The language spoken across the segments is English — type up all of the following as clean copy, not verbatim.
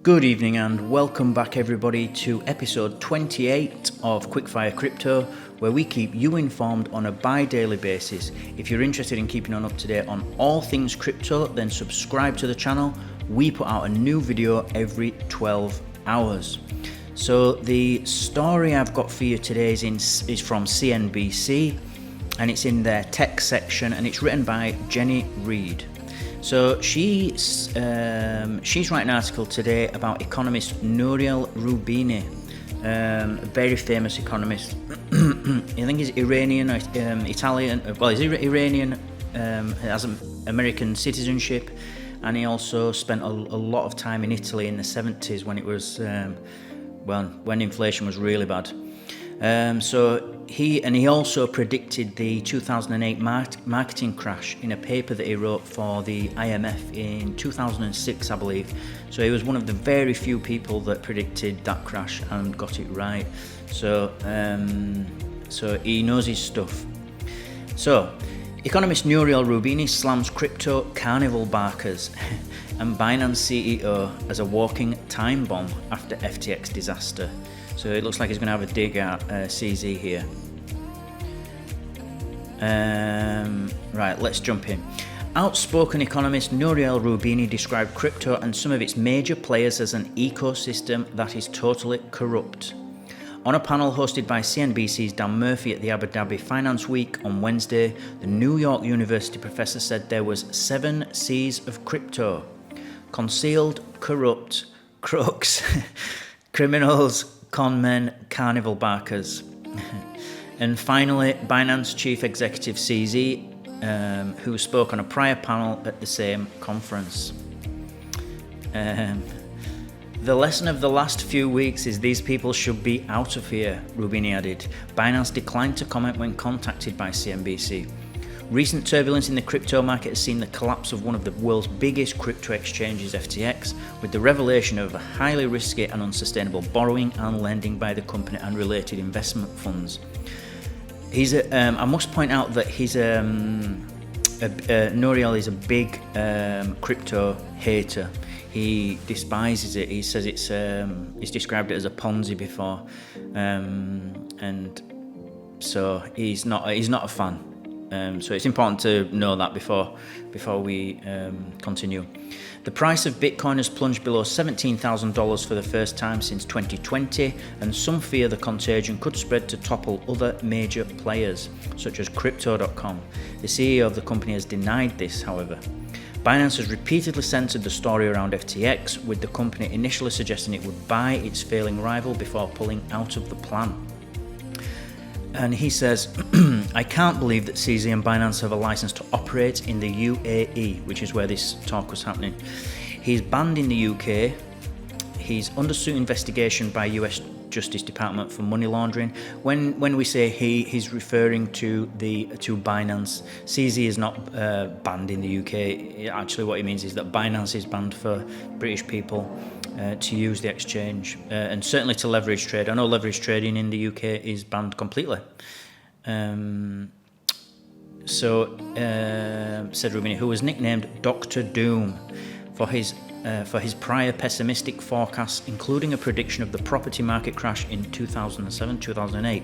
Good evening and welcome back everybody to episode 28 of Quickfire Crypto, where we keep you informed on a bi-daily basis. If you're interested in keeping up to date on all things crypto, then subscribe to the channel. We put out a new video every 12 hours. So the story I've got for you today is from CNBC, and it's in their tech section, and it's written by Jenny Reed. So she's writing an article today about economist Nouriel Roubini, a very famous economist. I think he's Iranian, Italian. Well, he's Iranian, has American citizenship, and he also spent a lot of time in Italy in the 70s when it was when inflation was really bad. So he also predicted the 2008 marketing crash in a paper that he wrote for the IMF in 2006, I believe. So he was one of the very few people that predicted that crash and got it right. So he knows his stuff. So economist Nouriel Roubini slams crypto carnival barkers and Binance CEO as a walking time bomb after FTX disaster. So it looks like he's going to have a dig at CZ here. Right, let's jump in. Outspoken economist Nouriel Roubini described crypto and some of its major players as an ecosystem that is totally corrupt. On a panel hosted by CNBC's Dan Murphy at the Abu Dhabi Finance Week on Wednesday, the New York University professor said there was 7 C's of crypto: concealed, corrupt, crooks, criminals, conmen, carnival barkers. And finally, Binance Chief Executive CZ, who spoke on a prior panel at the same conference. The lesson of the last few weeks is these people should be out of here, Rubini added. Binance declined to comment when contacted by CNBC. Recent turbulence in the crypto market has seen the collapse of one of the world's biggest crypto exchanges, FTX, with the revelation of highly risky and unsustainable borrowing and lending by the company and related investment funds. I must point out that Nouriel is a big crypto hater. He despises it. He says he's described it as a Ponzi before, and so he's not a fan. So it's important to know that before we continue. The price of Bitcoin has plunged below $17,000 for the first time since 2020, and some fear the contagion could spread to topple other major players, such as Crypto.com. The CEO of the company has denied this, however. Binance has repeatedly censored the story around FTX, with the company initially suggesting it would buy its failing rival before pulling out of the plan. And he says, I can't believe that CZ and Binance have a license to operate in the UAE, which is where this talk was happening. He's banned in the UK. He's under suit investigation by US Justice Department for money laundering. When we say he's referring to Binance. CZ is not banned in the UK. Actually, what he means is that Binance is banned for British people to use the exchange, and certainly to leverage trade. I know leverage trading in the UK is banned completely. Said Rubini, who was nicknamed Dr. Doom for his prior pessimistic forecasts, including a prediction of the property market crash in 2007-2008,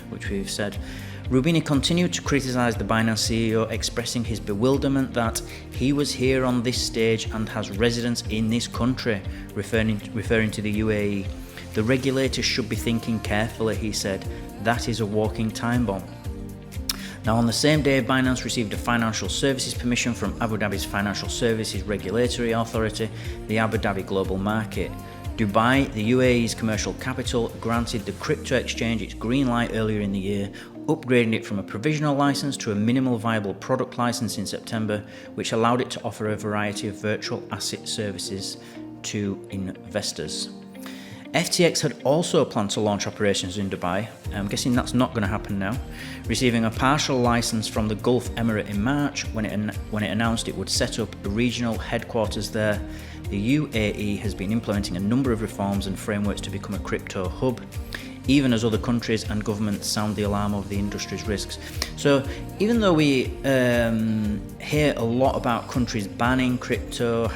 which we've said. Rubini continued to criticize the Binance CEO, expressing his bewilderment that he was here on this stage and has residence in this country, referring to the UAE. The regulators should be thinking carefully, he said. That is a walking time bomb. Now, on the same day, Binance received a financial services permission from Abu Dhabi's Financial Services Regulatory Authority, the Abu Dhabi Global Market. Dubai, the UAE's commercial capital, granted the crypto exchange its green light earlier in the year, upgrading it from a provisional license to a minimal viable product license in September, which allowed it to offer a variety of virtual asset services to investors. FTX had also planned to launch operations in Dubai. I'm guessing that's not going to happen now. Receiving a partial license from the Gulf Emirate in March when it announced it would set up a regional headquarters there. The UAE has been implementing a number of reforms and frameworks to become a crypto hub. even as other countries and governments sound the alarm over the industry's risks. So even though we hear a lot about countries banning crypto,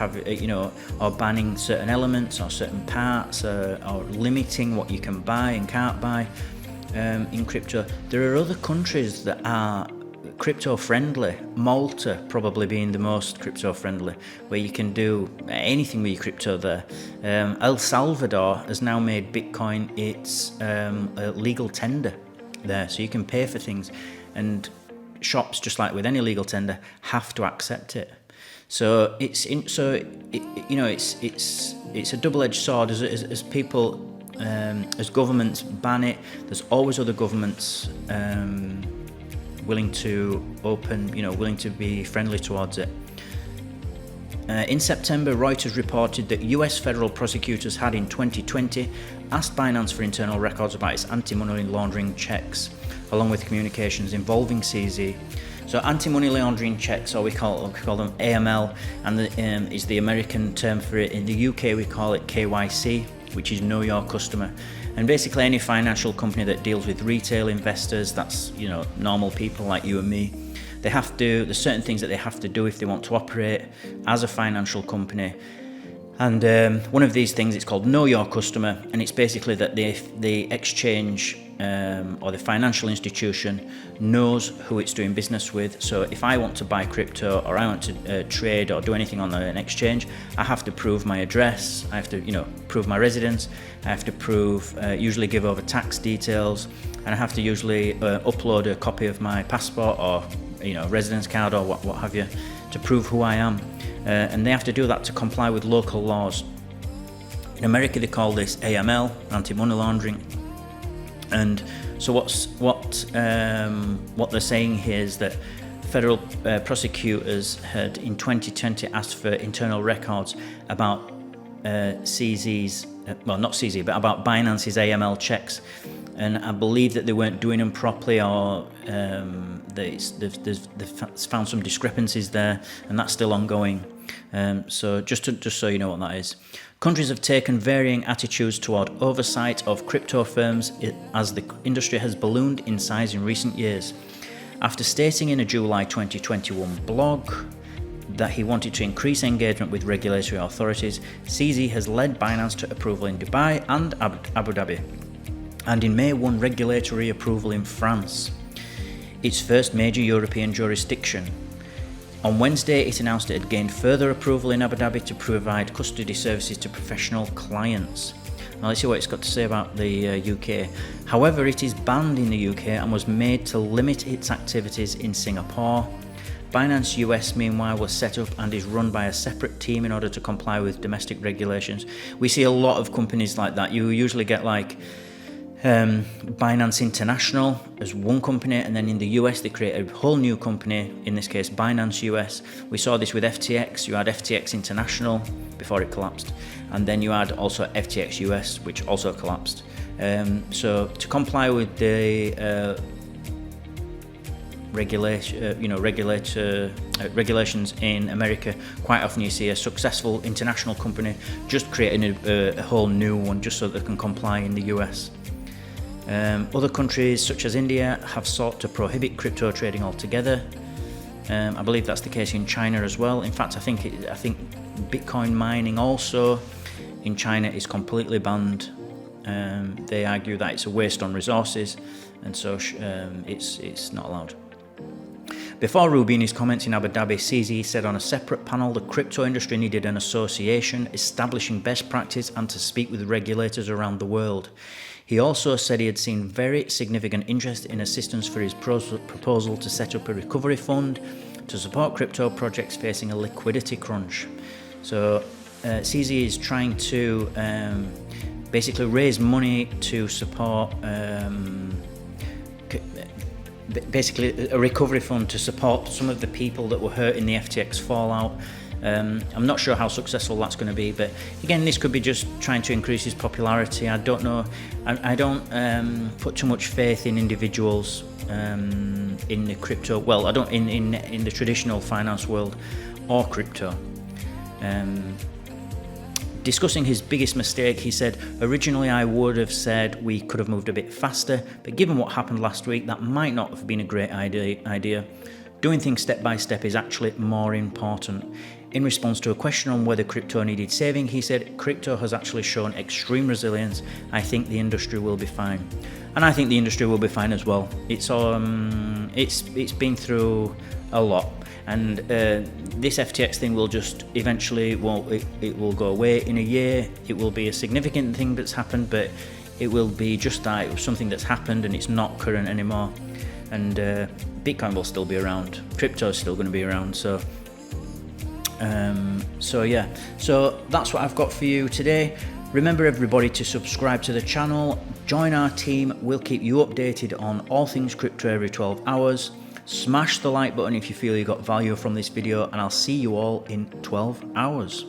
or banning certain elements or certain parts, or limiting what you can buy and can't buy in crypto, there are other countries that are crypto friendly. Malta probably being the most crypto friendly, where you can do anything with your crypto there. El Salvador has now made Bitcoin its a legal tender there, so you can pay for things, and shops, just like with any legal tender, have to accept it. So it's a double-edged sword. As people, as governments ban it, there's always other governments willing to willing to be friendly towards it. In September, Reuters reported that US federal prosecutors had in 2020 asked Binance for internal records about its anti-money laundering checks, along with communications involving CZ. So anti-money laundering checks, or we call them AML, and is the American term for it. In the UK, we call it KYC, which is Know Your Customer. And basically any financial company that deals with retail investors, that's normal people like you and me, there's certain things that they have to do if they want to operate as a financial company. And one of these things, it's called Know Your Customer, and it's basically that the exchange or the financial institution knows who it's doing business with. So if I want to buy crypto, or I want to trade or do anything on an exchange, I have to prove my address, I have to prove my residence, I have to prove, usually give over tax details, and I have to usually upload a copy of my passport or residence card or what have you, to prove who I am. And they have to do that to comply with local laws. In America, they call this AML, anti-money laundering. And so what they're saying here is that federal prosecutors had in 2020 asked for internal records about CZ's, not CZ, but about Binance's AML checks. And I believe that they weren't doing them properly, or they've found some discrepancies there, and that's still ongoing. So just so you know what that is. Countries have taken varying attitudes toward oversight of crypto firms as the industry has ballooned in size in recent years. After stating in a July 2021 blog that he wanted to increase engagement with regulatory authorities, CZ has led Binance to approval in Dubai and Abu Dhabi, and in May won regulatory approval in France, its first major European jurisdiction. On Wednesday, it announced it had gained further approval in Abu Dhabi to provide custody services to professional clients. Now let's see what it's got to say about the UK. However, it is banned in the UK and was made to limit its activities in Singapore. Binance US, meanwhile, was set up and is run by a separate team in order to comply with domestic regulations. We see a lot of companies like that. You usually get like Binance International as one company, and then in the US they create a whole new company, in this case Binance US. We saw this with FTX. You had FTX International before it collapsed, and then you had also FTX US, which also collapsed. So to comply with the regulations in America, quite often you see a successful international company just creating a whole new one just so they can comply in the US. Other countries such as India have sought to prohibit crypto trading altogether. I believe that's the case in China as well. In fact, I think Bitcoin mining also in China is completely banned. They argue that it's a waste on resources, and so it's not allowed. Before Rubini's comments in Abu Dhabi, CZ said on a separate panel the crypto industry needed an association establishing best practice and to speak with regulators around the world. He also said he had seen very significant interest in assistance for his proposal to set up a recovery fund to support crypto projects facing a liquidity crunch. So CZ is trying to basically raise money to support basically a recovery fund to support some of the people that were hurt in the FTX fallout. I'm not sure how successful that's going to be, but again, this could be just trying to increase his popularity. I don't know. I don't put too much faith in individuals in the crypto. Well, I don't in the traditional finance world or crypto. discussing his biggest mistake, he said, originally I would have said we could have moved a bit faster, but given what happened last week, that might not have been a great idea. Doing things step by step is actually more important. In response to a question on whether crypto needed saving, he said, crypto has actually shown extreme resilience. I think the industry will be fine. And I think the industry will be fine as well. It's been through a lot. And this FTX thing will just eventually, it will go away in a year. It will be a significant thing that's happened, but it will be just that. It was something that's happened and it's not current anymore. And Bitcoin will still be around. Crypto is still going to be around. So yeah, so that's what I've got for you today. Remember everybody to subscribe to the channel, join our team. We'll keep you updated on all things crypto every 12 hours. Smash the like button if you feel you got value from this video, and I'll see you all in 12 hours.